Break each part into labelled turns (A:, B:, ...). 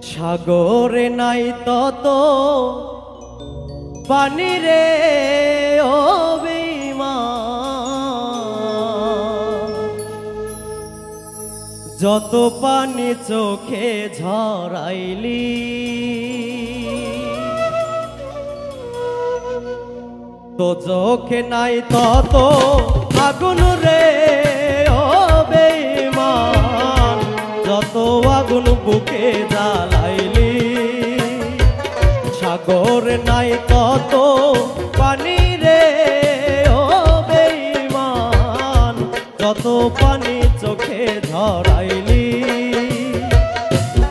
A: সাগরে নাই তত পানি রে ও বেঈমান, যত পানি চোখে ঝরাইলি তো চোখে নাই তত আগুন রে ও বেঈমান, যত আগুন বুকে জ্বালাইলি। সাগরে নাই তত পানি রে ও বেঈমান, যত পানি চোখে ঝরাইলি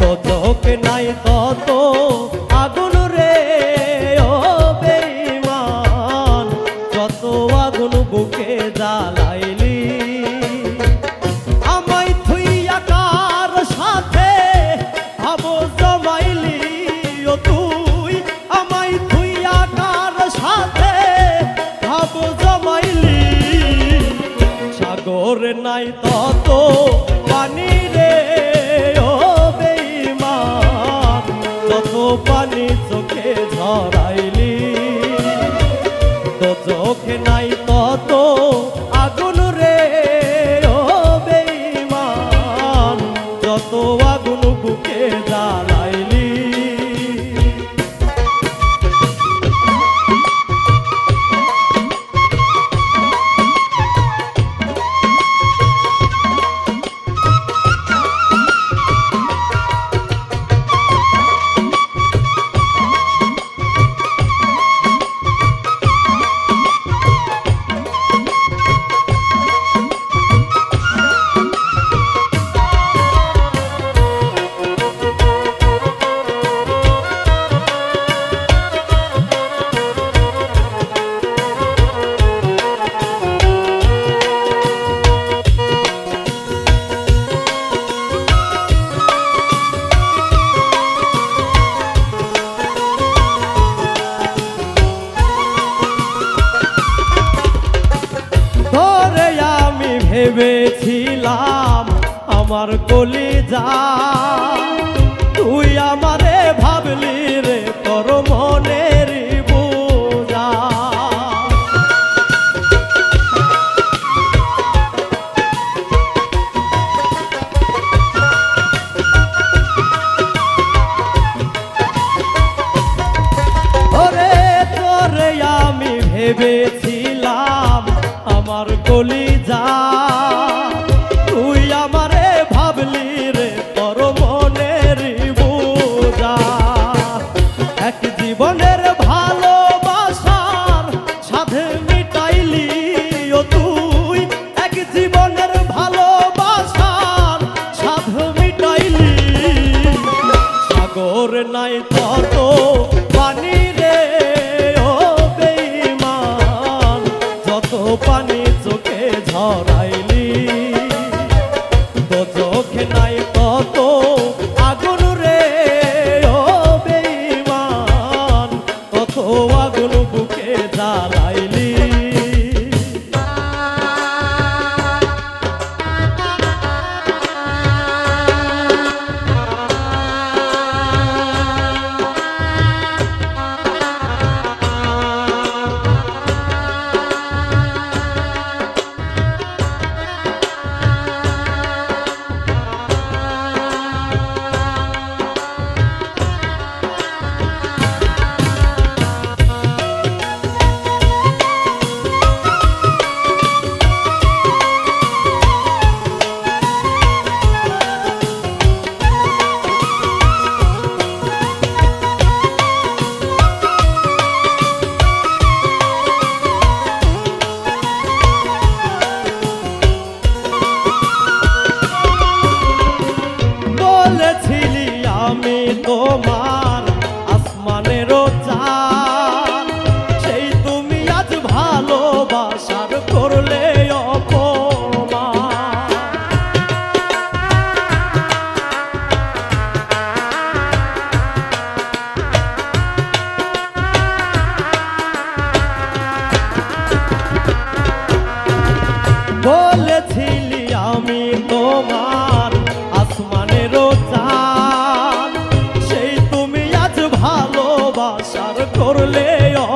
A: তো চোখে নাই তত আগুন রে ও বেঈমান, যত আগুন বুকে জ্বালাইলি। আমায় থুইয়া কার সাথে ভাবো জমাইলি ও তুই, আমায় থুইয়া কার সাথে ভাবো জমাইলি। সাগরে নাই তত পানি রে ও বেঈমান, যত পানি চোখে ঝরাইলি তো চোখে নাই তত আগুন রে ও বেঈমান, যত আগুন বুকে জ্বালাইলি। ভেবেছিলাম আমার কলিজা, তুই আমারে ভাবলি রে তোর মনের বোঝা। ওরে তোরে আমি ভেবেছিলাম আমার কলিজা, তুই আমারে ভাবলি রে তোর মনের বোঝা। এক জীবনের ভালোবাসার সাথে মিটাইলি ও তুই, এক জীবনের ভালোবাসার সাথে মিটাইলি। সাগর নাই তত পানি রে ও বেঈমান, যত পানি চোখে ঝরাইলি তো চোখে নাই তত আগুন রে ও বেঈমান, তত আগুন বুকে জ্বালাইলি। বলেছিলি আমি তোমার আসমানেরও চাঁদ, সেই তুমি আজ ভালোবাসার করলে অপমান। বলেছিলি আমি তোমার আসমানেরও চাঁদ, ভালোবাসার করলে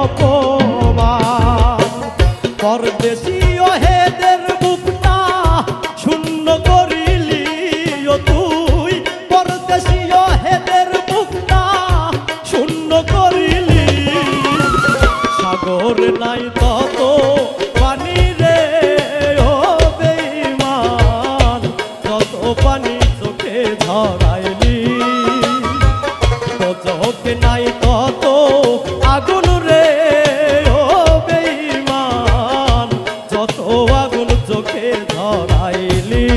A: অপমান পরদেশী হেদের বুকটা শূন্য করিলি ও তুই পরদেশী হেদের বুকটা শূন্য করিলি সাগর নাই তত পানি রে ও বেঈমান তত পানি চোখে ঝরাইলি চোখে নাই তত আগুন রে ও বেঈমান যত আগুন চোখে ধরাইলি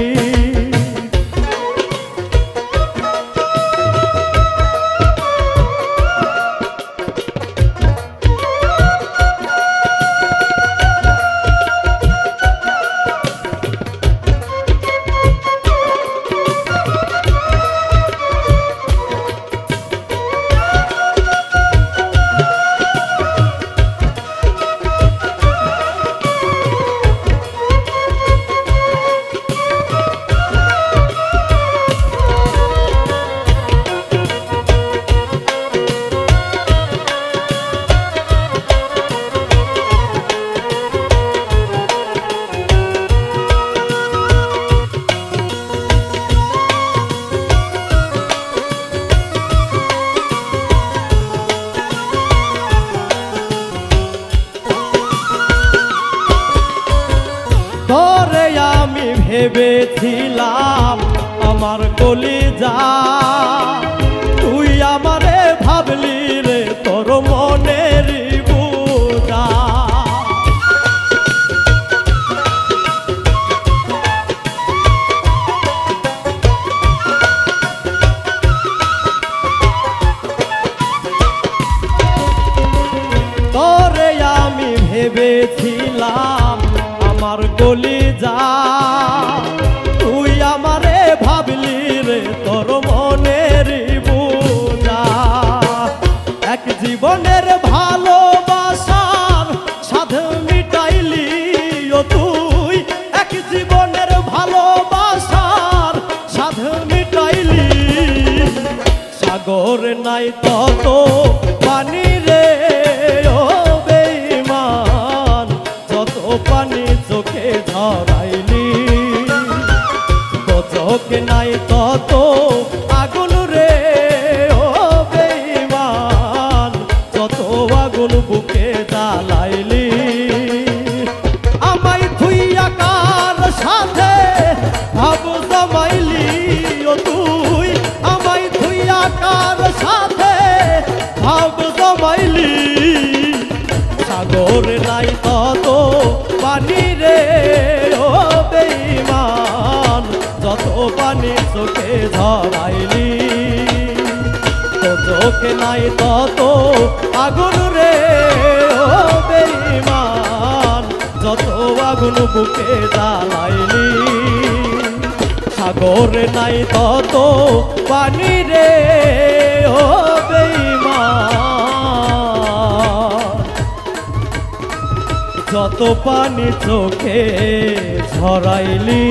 A: তোরে আমি ভেবেছিলাম আমার কলিজা তুই আমারে ভাবলি রে তোর মনের বুঝা তোরে আমি ভেবেছিলাম আমার কলিজা তুই আমারে ভাবলি রে তোর মনের বুঝা এক জীবনের ভালোবাসার সাধ মিটাইলি ও তুই এক জীবনের ভালোবাসার সাধ মিটাইলি সাগর নাই তত পানি রে ও বেঈমান যত পানি চোখে ঝরাইলি চোখে নাই তত আগুন রে ও বেঈমান যত আগুন বুকে জ্বালাইলি আমায় থুইয়া কার সাথে ভাব জমাইলি ও তুই আমায় থুইয়া কার সাথে ভাব জমাইলি সাগর নাই তত পানি রে ও বেঈমান যত পানি চোখে ঝরাইলি তো চোখে নাই তত আগুন রে ও বেঈমান যত আগুন বুকে জ্বালাইলি সাগর নাই তত পানি রে ও বেঈমান যত পানি চোখে ঝরাইলি।